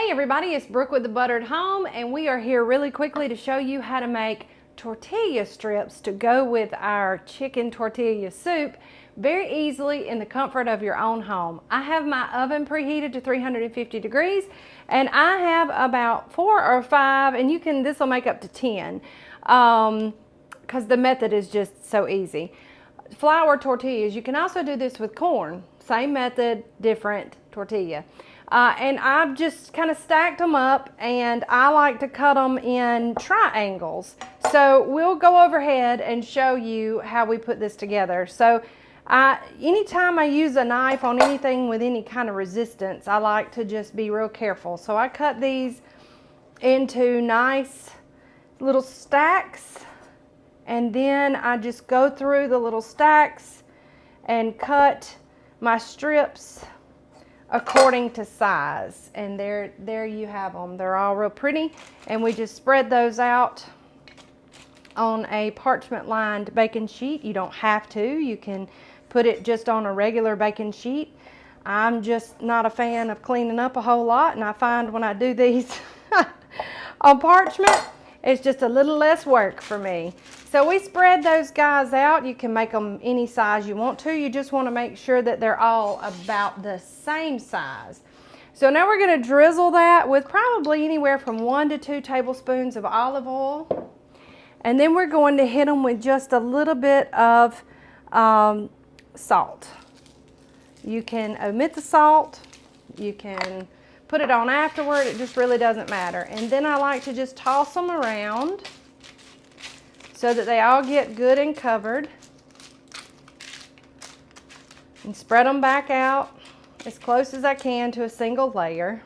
Hey everybody, it's Brooke with the Buttered Home, and we are here really quickly to show you how to make tortilla strips to go with our chicken tortilla soup very easily in the comfort of your own home. I have my oven preheated to 350 degrees, and I have about 4 or 5, and this will make up to 10 because the method is just so easy. Flour tortillas. You can also do this with corn. Same method, different tortilla. And I've just kind of stacked them up, and I like to cut them in triangles. So we'll go overhead and show you how we put this together. So anytime I use a knife on anything with any kind of resistance, I like to just be real careful. So I cut these into nice little stacks, and then I just go through the little stacks and cut my strips according to size. And there you have them. They're all real pretty, and we just spread those out on a parchment lined baking sheet. You don't have to. You can put it just on a regular baking sheet. I'm just not a fan of cleaning up a whole lot, and I find when I do these on parchment, it's just a little less work for me. So we spread those guys out. You can make them any size you want to. You just want to make sure that they're all about the same size. So now we're going to drizzle that with probably anywhere from 1 to 2 tablespoons of olive oil. And then we're going to hit them with just a little bit of salt. You can omit the salt. You can put it on afterward. It just really doesn't matter. And then I like to just toss them around so that they all get good and covered, and spread them back out as close as I can to a single layer.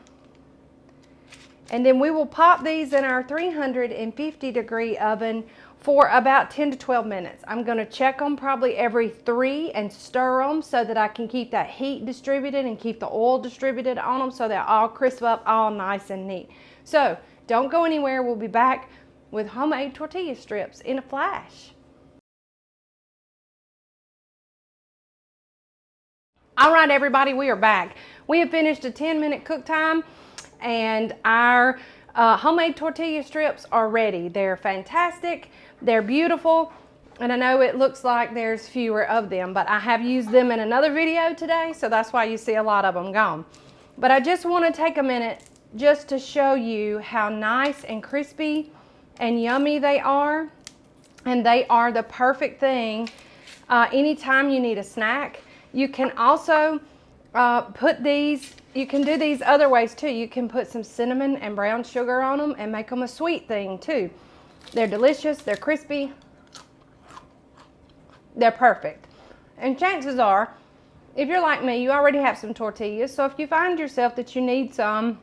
And then we will pop these in our 350 degree oven for about 10 to 12 minutes. I'm going to check them probably every 3 and stir them so that I can keep that heat distributed and keep the oil distributed on them so they're all crisp up, all nice and neat. So don't go anywhere. We'll be back with homemade tortilla strips in a flash. All right, everybody, we are back. We have finished a 10-minute cook time, and our homemade tortilla strips are ready. They're fantastic. They're beautiful. And I know it looks like there's fewer of them, but I have used them in another video today, so that's why you see a lot of them gone. But I just want to take a minute just to show you how nice and crispy and yummy they are. And they are the perfect thing anytime you need a snack. You can also put these, you can do these other ways too. You can put some cinnamon and brown sugar on them and make them a sweet thing too. They're delicious, they're crispy, they're perfect. And chances are, if you're like me, you already have some tortillas. So if you find yourself that you need some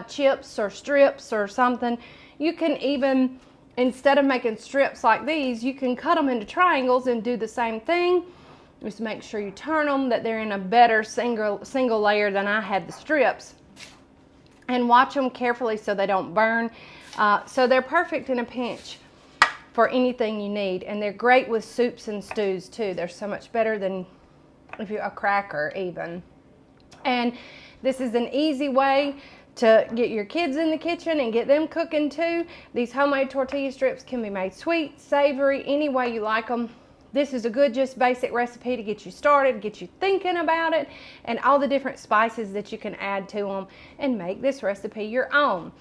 chips or strips or something, you can even, instead of making strips like these, you can cut them into triangles and do the same thing. Just make sure you turn them, that they're in a better single layer than I had the strips. And watch them carefully so they don't burn. So they're perfect in a pinch for anything you need. And they're great with soups and stews too. They're so much better than if you're a cracker even. And this is an easy way to get your kids in the kitchen and get them cooking too. These homemade tortilla strips can be made sweet, savory, any way you like them. This is a good, just basic recipe to get you started, get you thinking about it, and all the different spices that you can add to them and make this recipe your own.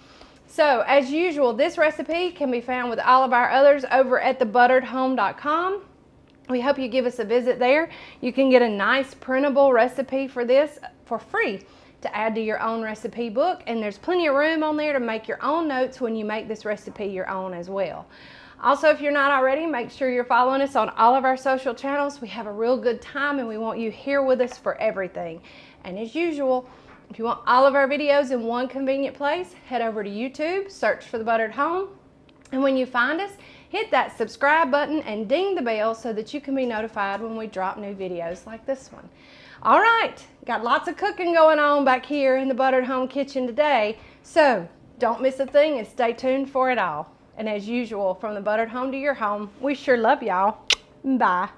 So as usual, this recipe can be found with all of our others over at thebutteredhome.com. We hope you give us a visit there. You can get a nice printable recipe for this for free to add to your own recipe book, and there's plenty of room on there to make your own notes when you make this recipe your own as well. Also, if you're not already, make sure you're following us on all of our social channels. We have a real good time, and we want you here with us for everything. And as usual, if you want all of our videos in one convenient place, head over to YouTube, search for The Buttered Home, and when you find us, hit that subscribe button and ding the bell so that you can be notified when we drop new videos like this one. All right, got lots of cooking going on back here in the Buttered Home kitchen today, so don't miss a thing and stay tuned for it all. And as usual, from the Buttered Home to your home, we sure love y'all. Bye.